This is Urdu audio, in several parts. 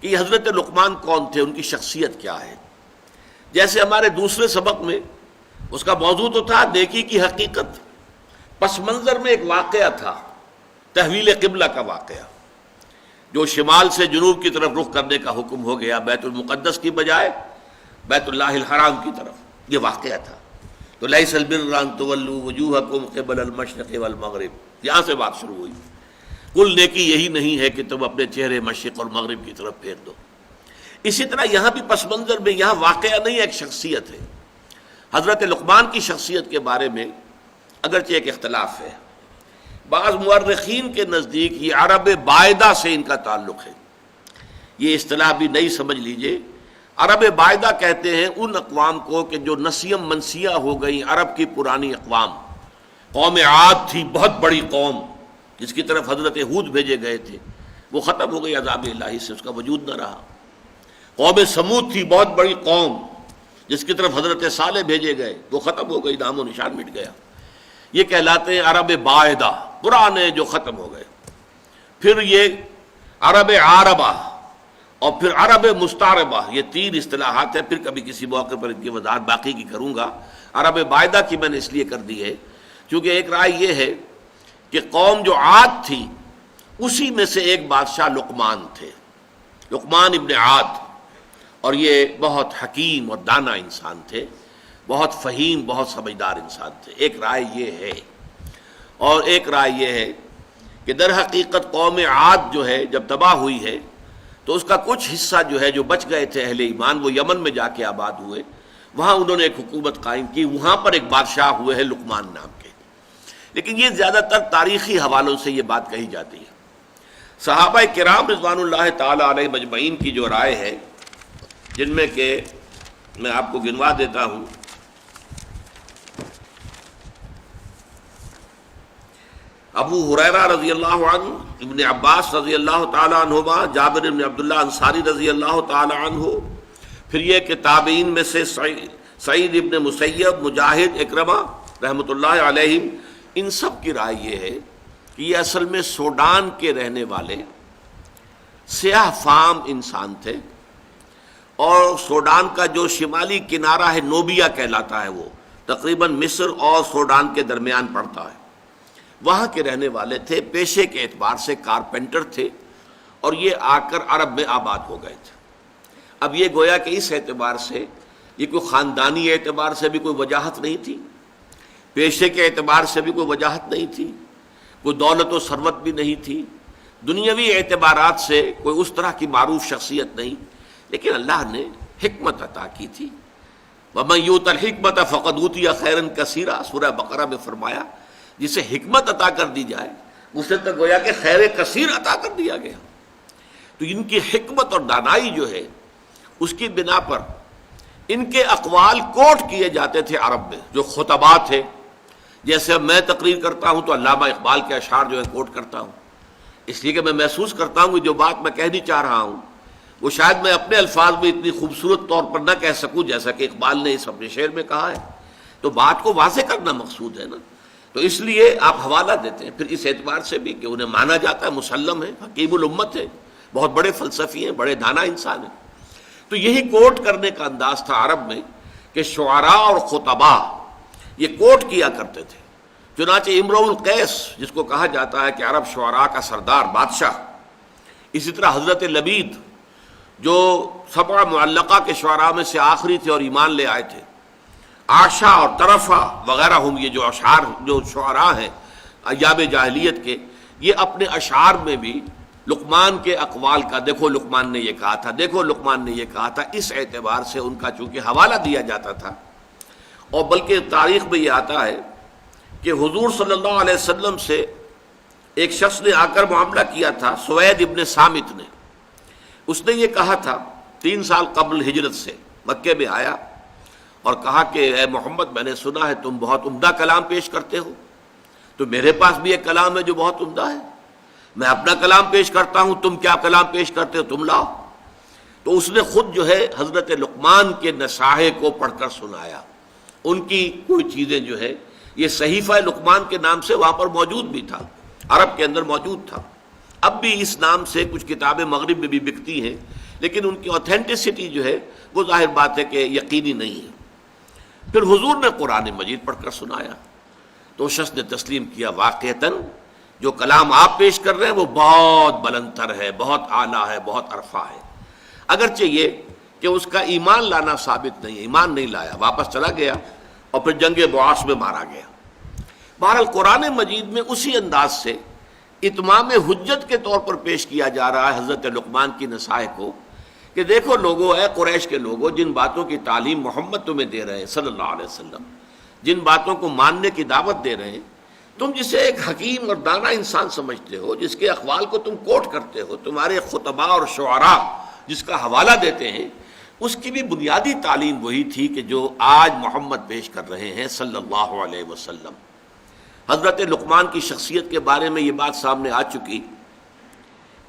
کہ یہ حضرت لقمان کون تھے، ان کی شخصیت کیا ہے۔ جیسے ہمارے دوسرے سبق میں اس کا موضوع تو تھا نیکی کی حقیقت، پس منظر میں ایک واقعہ تھا، تحویل قبلہ کا واقعہ، جو شمال سے جنوب کی طرف رخ کرنے کا حکم ہو گیا، بیت المقدس کی بجائے بیت اللہ الحرام کی طرف، یہ واقعہ تھا۔ تو لیس البر ان تولوا وجوہکم قبل المشرق والمغرب، یہاں سے بات شروع ہوئی۔ کل نیکی یہی نہیں ہے کہ تم اپنے چہرے مشرق اور مغرب کی طرف پھیر دو۔ اسی طرح یہاں بھی پس منظر میں یہاں واقعہ نہیں، ایک شخصیت ہے۔ حضرت لقمان کی شخصیت کے بارے میں اگرچہ ایک اختلاف ہے، بعض مورخین کے نزدیک یہ عرب بائدہ سے ان کا تعلق ہے۔ یہ اصطلاح بھی نئی سمجھ لیجئے، عرب بائدہ کہتے ہیں ان اقوام کو کہ جو نسیم منسیہ ہو گئی، عرب کی پرانی اقوام۔ قوم عاد تھی بہت بڑی قوم جس کی طرف حضرت ہود بھیجے گئے تھے، وہ ختم ہو گئی عذاب الہی سے، اس کا وجود نہ رہا۔ قوم سمود تھی بہت بڑی قوم جس کی طرف حضرت صالح بھیجے گئے، وہ ختم ہو گئی، نام و نشان مٹ گیا۔ یہ کہلاتے ہیں عرب بائدہ، پرانے جو ختم ہو گئے۔ پھر یہ عرب عاربہ اور پھر عرب مستعربہ، یہ تین اصطلاحات ہیں، پھر کبھی کسی موقع پر ان کی وضاحت باقی کی کروں گا۔ عرب بائدہ کی میں نے اس لیے کر دی ہے کیونکہ ایک رائے یہ ہے کہ قوم جو عاد تھی اسی میں سے ایک بادشاہ لقمان تھے، لقمان ابن عاد، اور یہ بہت حکیم اور دانا انسان تھے، بہت فہیم، بہت سمجھدار انسان تھے۔ ایک رائے یہ ہے، اور ایک رائے یہ ہے کہ در حقیقت قوم عاد جو ہے جب تباہ ہوئی ہے تو اس کا کچھ حصہ جو ہے جو بچ گئے تھے اہل ایمان، وہ یمن میں جا کے آباد ہوئے، وہاں انہوں نے ایک حکومت قائم کی، وہاں پر ایک بادشاہ ہوئے ہیں لقمان نام کے۔ لیکن یہ زیادہ تر تاریخی حوالوں سے یہ بات کہی جاتی ہے۔ صحابہ کرام رضوان اللہ تعالی علیہ مجمعین کی جو رائے ہے، جن میں کہ میں آپ کو گنوا دیتا ہوں، ابو ہریرہ رضی اللہ عنہ، ابن عباس رضی اللہ تعالی عنہما، جابر بن عبداللہ انصاری رضی اللہ تعالی عنہ، پھر یہ کہ تابعین میں سے سعید ابن مسیب، مجاہد، اکرمہ رحمۃ اللہ علیہم، ان سب کی رائے یہ ہے کہ یہ اصل میں سوڈان کے رہنے والے سیاہ فام انسان تھے، اور سوڈان کا جو شمالی کنارہ ہے نوبیا کہلاتا ہے، وہ تقریباً مصر اور سوڈان کے درمیان پڑتا ہے، وہاں کے رہنے والے تھے، پیشے کے اعتبار سے کارپینٹر تھے، اور یہ آ کر عرب میں آباد ہو گئے تھے۔ اب یہ گویا کہ اس اعتبار سے یہ کوئی خاندانی اعتبار سے بھی کوئی وجاہت نہیں تھی، پیشے کے اعتبار سے بھی کوئی وجاہت نہیں تھی، کوئی دولت و ثروت بھی نہیں تھی، دنیاوی اعتبارات سے کوئی اس طرح کی معروف شخصیت نہیں، لیکن اللہ نے حکمت عطا کی تھی۔ وَمَن یُؤْتَ الْحِکْمَةَ فَقَدْ أُوتِیَ خَیْرًا کَثِیرًا، سورہ بقرہ میں فرمایا جسے حکمت عطا کر دی جائے اسے تو گویا کہ خیر کثیر عطا کر دیا گیا۔ تو ان کی حکمت اور دانائی جو ہے اس کی بنا پر ان کے اقوال کوٹ کیے جاتے تھے عرب میں، جو خطباء تھے۔ جیسے اب میں تقریر کرتا ہوں تو علامہ اقبال کے اشعار جو ہے کوٹ کرتا ہوں، اس لیے کہ میں محسوس کرتا ہوں کہ جو بات میں کہنی چاہ رہا ہوں وہ شاید میں اپنے الفاظ میں اتنی خوبصورت طور پر نہ کہہ سکوں جیسا کہ اقبال نے اس اپنے شعر میں کہا ہے، تو بات کو واضح کرنا مقصود ہے نا، تو اس لیے آپ حوالہ دیتے ہیں۔ پھر اس اعتبار سے بھی کہ انہیں مانا جاتا ہے مسلم ہے، حکیم الامت ہے، بہت بڑے فلسفی ہیں، بڑے دانا انسان ہیں۔ تو یہی کوٹ کرنے کا انداز تھا عرب میں کہ شعراء اور خطباء یہ کوٹ کیا کرتے تھے۔ چنانچہ امرؤ القیس جس کو کہا جاتا ہے کہ عرب شعراء کا سردار، بادشاہ، اسی طرح حضرت لبید جو سبع معلقہ کے شعراء میں سے آخری تھے اور ایمان لے آئے تھے، عاشا اور طرفہ وغیرہ ہم، یہ جو اشعار جو شعراء ہیں ایام جاہلیت کے، یہ اپنے اشعار میں بھی لقمان کے اقوال کا، دیکھو لقمان نے یہ کہا تھا، دیکھو لقمان نے یہ کہا تھا، اس اعتبار سے ان کا چونکہ حوالہ دیا جاتا تھا۔ اور بلکہ تاریخ میں یہ آتا ہے کہ حضور صلی اللہ علیہ وسلم سے ایک شخص نے آ کر معاملہ کیا تھا، سوید ابن صامت نے۔ اس نے یہ کہا تھا 3 سال قبل ہجرت سے مکے میں آیا اور کہا کہ اے محمد، میں نے سنا ہے تم بہت عمدہ کلام پیش کرتے ہو، تو میرے پاس بھی ایک کلام ہے جو بہت عمدہ ہے، میں اپنا کلام پیش کرتا ہوں، تم کیا کلام پیش کرتے ہو، تم لاؤ۔ تو اس نے خود جو ہے حضرت لقمان کے نصائح کو پڑھ کر سنایا، ان کی کوئی چیزیں جو ہے، یہ صحیفہ لقمان کے نام سے وہاں پر موجود بھی تھا، عرب کے اندر موجود تھا، اب بھی اس نام سے کچھ کتابیں مغرب میں بھی بکتی ہیں، لیکن ان کی اوتھینٹسٹی جو ہے وہ ظاہر بات ہے کہ یقینی نہیں ہے۔ پھر حضور نے قرآن مجید پڑھ کر سنایا تو شخص نے تسلیم کیا واقعتاً جو کلام آپ پیش کر رہے ہیں وہ بہت بلند تر ہے، بہت اعلیٰ ہے، بہت عرفہ ہے، اگرچہ یہ کہ اس کا ایمان لانا ثابت نہیں ہے، ایمان نہیں لایا، واپس چلا گیا اور پھر جنگ بعاث میں مارا گیا۔ بہرحال قرآن مجید میں اسی انداز سے اتمام حجت کے طور پر پیش کیا جا رہا ہے حضرت لقمان کی نصائح کو کہ دیکھو لوگوں، اے قریش کے لوگوں، جن باتوں کی تعلیم محمد تمہیں دے رہے ہیں صلی اللہ علیہ وسلم، جن باتوں کو ماننے کی دعوت دے رہے ہیں، تم جسے ایک حکیم اور دانا انسان سمجھتے ہو، جس کے اقوال کو تم کوٹ کرتے ہو، تمہارے خطباء اور شعراء جس کا حوالہ دیتے ہیں، اس کی بھی بنیادی تعلیم وہی تھی کہ جو آج محمد پیش کر رہے ہیں صلی اللہ علیہ وسلم۔ حضرت لقمان کی شخصیت کے بارے میں یہ بات سامنے آ چکی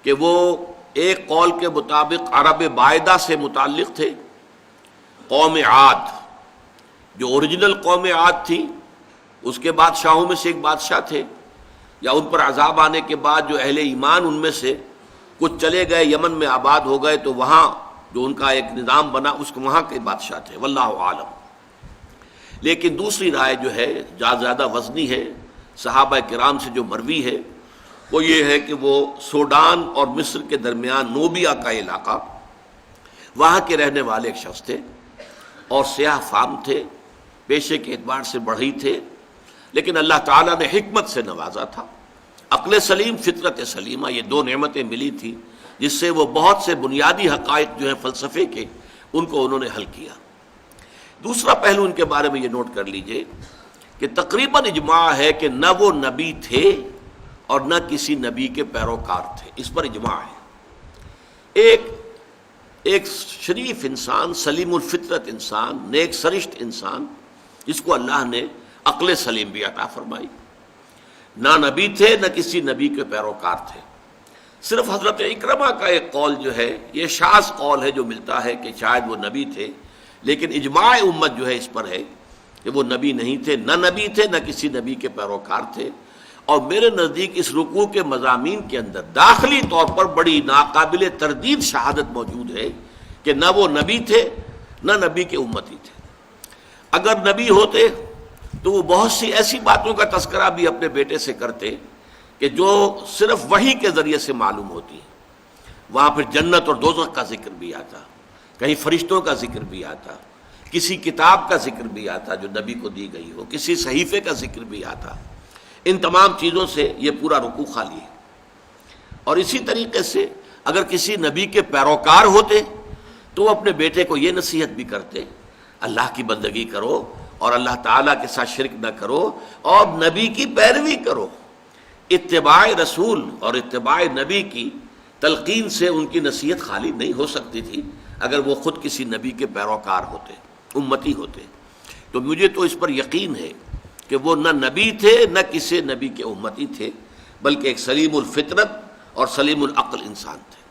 کہ وہ ایک قول کے مطابق عرب باعدہ سے متعلق تھے، قوم عاد جو اوریجنل قوم عاد تھی، اس کے بادشاہوں میں سے ایک بادشاہ تھے، یا ان پر عذاب آنے کے بعد جو اہل ایمان ان میں سے کچھ چلے گئے یمن میں آباد ہو گئے تو وہاں جو ان کا ایک نظام بنا اس کے وہاں کے بادشاہ تھے، واللہ عالم۔ لیکن دوسری رائے جو ہے زیادہ وزنی ہے، صحابہ کرام سے جو مروی ہے، وہ یہ ہے کہ وہ سوڈان اور مصر کے درمیان نوبیا کا علاقہ، وہاں کے رہنے والے ایک شخص تھے اور سیاہ فام تھے، پیشے کے اعتبار سے بڑھئی تھے، لیکن اللہ تعالیٰ نے حکمت سے نوازا تھا، عقل سلیم، فطرت سلیمہ، یہ دو نعمتیں ملی تھی جس سے وہ بہت سے بنیادی حقائق جو ہیں فلسفے کے ان کو انہوں نے حل کیا۔ دوسرا پہلو ان کے بارے میں یہ نوٹ کر لیجئے کہ تقریباً اجماع ہے کہ نہ وہ نبی تھے اور نہ کسی نبی کے پیروکار تھے، اس پر اجماع ہے۔ ایک شریف انسان، سلیم الفطرت انسان، نیک سرشت انسان، جس کو اللہ نے عقل سلیم بھی عطا فرمائی، نہ نبی تھے نہ کسی نبی کے پیروکار تھے۔ صرف حضرت اکرمہ کا ایک قول جو ہے یہ شاذ قول ہے جو ملتا ہے کہ شاید وہ نبی تھے، لیکن اجماع امت جو ہے اس پر ہے کہ وہ نبی نہیں تھے، نہ نبی تھے نہ کسی نبی کے پیروکار تھے۔ اور میرے نزدیک اس رکوع کے مضامین کے اندر داخلی طور پر بڑی ناقابل تردید شہادت موجود ہے کہ نہ وہ نبی تھے نہ نبی کے امتی تھے۔ اگر نبی ہوتے تو وہ بہت سی ایسی باتوں کا تذکرہ بھی اپنے بیٹے سے کرتے کہ جو صرف وحی کے ذریعے سے معلوم ہوتی ہیں۔ وہاں پھر جنت اور دوزخ کا ذکر بھی آتا، کہیں فرشتوں کا ذکر بھی آتا، کسی کتاب کا ذکر بھی آتا جو نبی کو دی گئی ہو، کسی صحیفے کا ذکر بھی آتا۔ ان تمام چیزوں سے یہ پورا رکوع خالی ہے۔ اور اسی طریقے سے اگر کسی نبی کے پیروکار ہوتے تو وہ اپنے بیٹے کو یہ نصیحت بھی کرتے، اللہ کی بندگی کرو اور اللہ تعالیٰ کے ساتھ شرک نہ کرو اور نبی کی پیروی کرو۔ اتباع رسول اور اتباع نبی کی تلقین سے ان کی نصیحت خالی نہیں ہو سکتی تھی اگر وہ خود کسی نبی کے پیروکار ہوتے، امتی ہوتے۔ تو مجھے تو اس پر یقین ہے کہ وہ نہ نبی تھے نہ کسی نبی کے امتی تھے، بلکہ ایک سلیم الفطرت اور سلیم العقل انسان تھے۔